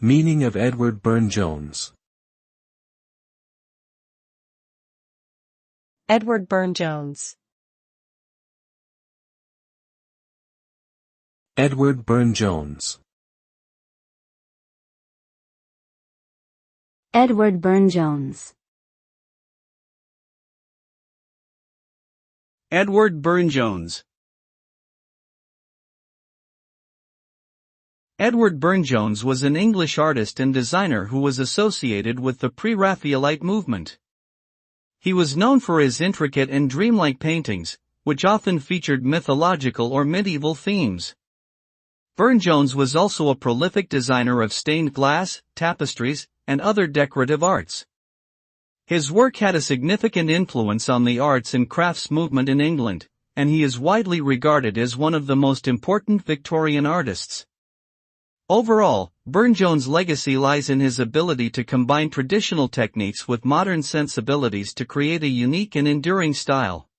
Meaning of Edward Burne-Jones. Edward Burne-Jones. Edward Burne-Jones. Edward Burne-Jones. Edward Burne-Jones. Edward Burne-Jones was an English artist and designer who was associated with the Pre-Raphaelite movement. He was known for his intricate and dreamlike paintings, which often featured mythological or medieval themes. Burne-Jones was also a prolific designer of stained glass, tapestries, and other decorative arts. His work had a significant influence on the arts and crafts movement in England, and he is widely regarded as one of the most important Victorian artists. Overall, Burne-Jones' legacy lies in his ability to combine traditional techniques with modern sensibilities to create a unique and enduring style.